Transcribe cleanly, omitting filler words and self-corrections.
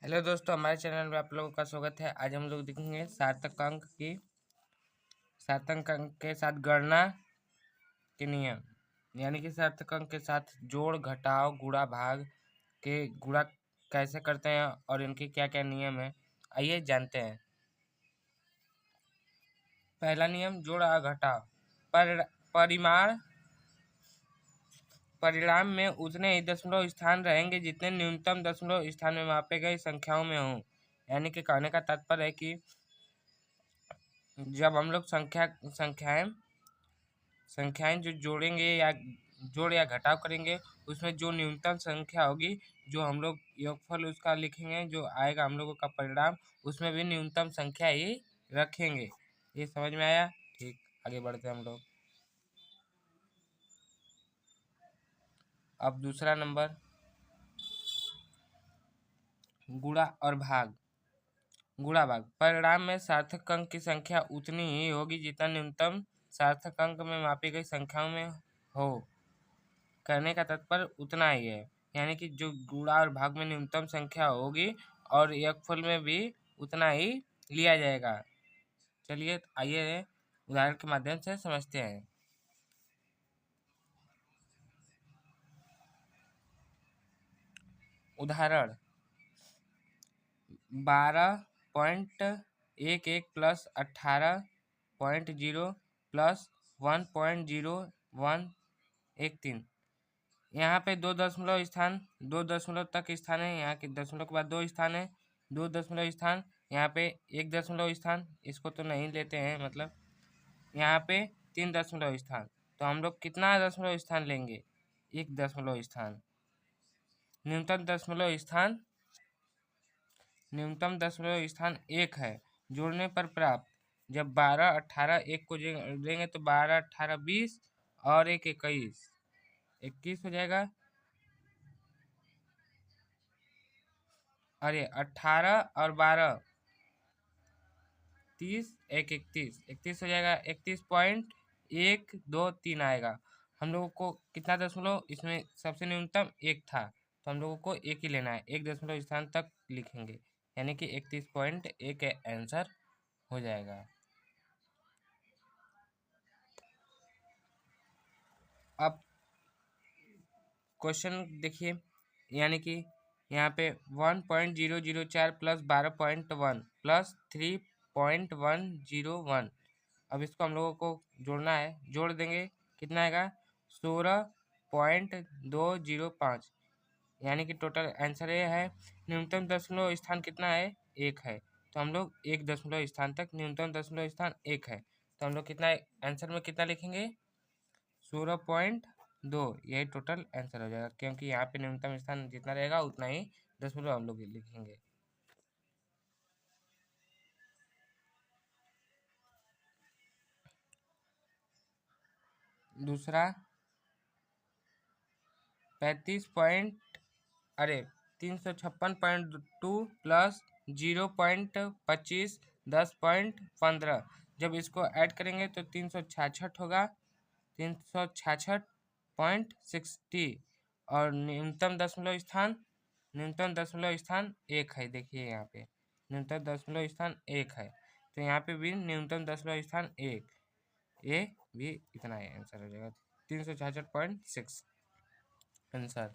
Hello दोस्तों, हमारे channel में आप लोगों का स्वागत है। आज हम लोग देखेंगे सार्थक अंक के साथ गणना के नियम, यानी कि सार्थक अंक के साथ जोड़, घटाव, गुणा, भाग के गुणा कैसे करते हैं और इनके क्या क्या नियम है, आइए जानते हैं। पहला नियम, जोड़ और घटाव। परिणाम में उतने ही दशमलव स्थान रहेंगे जितने न्यूनतम दशमलव स्थान में मापे गए संख्याओं में हों। यानी कि कहने का तात्पर्य है कि जब हम लोग संख्याएं जो जोड़ेंगे या जोड़ या घटाव करेंगे, उसमें जो न्यूनतम संख्या होगी, जो हम लोग योगफल उसका लिखेंगे, जो आएगा हम लोगों का परिणाम, उसमें भी न्यूनतम संख्या ही रखेंगे। ये समझ में आया? ठीक, आगे बढ़ते हैं हम लोग। अब दूसरा नंबर, गुणा और भाग। गुणा भाग। परिणाम में सार्थक अंक की संख्या उतनी ही होगी जितना न्यूनतम सार्थक अंक में मापी गई संख्याओं में हो। करने का तात्पर्य उतना ही है, यानी कि जो गुणा और भाग में न्यूनतम संख्या होगी और योगफल में भी उतना ही लिया जाएगा। चलिए आइए उदाहरण के माध्यम से समझते हैं। उदाहरण 12.11 प्लस 18.0 प्लस 1.0113। यहाँ पे दो दशमलव तक स्थान है। यहाँ के दशमलव के बाद दो स्थान है, दो दशमलव स्थान। यहाँ पे एक दशमलव स्थान, इसको तो नहीं लेते हैं, मतलब यहाँ पे 3 दशमलव स्थान। तो हम लोग कितना दशमलव स्थान लेंगे? 1 दशमलव स्थान। न्यूनतम दशमलव स्थान 1 है। जोड़ने पर प्राप्त, जब 12, 18, 1 को देंगे तो 12, 18, 20 और 1, 21 हो जाएगा। अरे 18 और 12 30, 1 31 हो जाएगा। 31.123 आएगा। हम लोगों को कितना दशमलव, इसमें सबसे न्यूनतम 1 था, तो हम लोगों को 1 ही लेना है। 1 दशमलव स्थान तक लिखेंगे, यानी कि 31.1 आंसर हो जाएगा। अब क्वेश्चन देखिए, यानी कि यहाँ पे 1.004 प्लस 12.1 प्लस 3.101। अब इसको हम लोगों को जोड़ना है। जोड़ देंगे, कितना आएगा? 16.205। यानी कि टोटल आंसर ये है। न्यूनतम दशमलव स्थान कितना है? 1 है। तो हम लोग 1 दशमलव स्थान तक, न्यूनतम दशमलव स्थान 1 है, तो हम लोग कितना आंसर में कितना लिखेंगे? 16.2। यही टोटल आंसर हो जाएगा, क्योंकि यहाँ पे न्यूनतम स्थान जितना रहेगा उतना ही दशमलव हम लोग लिखेंगे। दूसरा 356.2 प्लस 0.25 10.15। जब इसको ऐड करेंगे तो 366 होगा। 366.60 और न्यूनतम दशमलव स्थान 1 है। देखिए यहाँ पे न्यूनतम दशमलव स्थान 1 है, तो यहाँ पे भी न्यूनतम दशमलव स्थान 1, ये भी इतना ही आंसर हो जाएगा। 366.6 आंसर।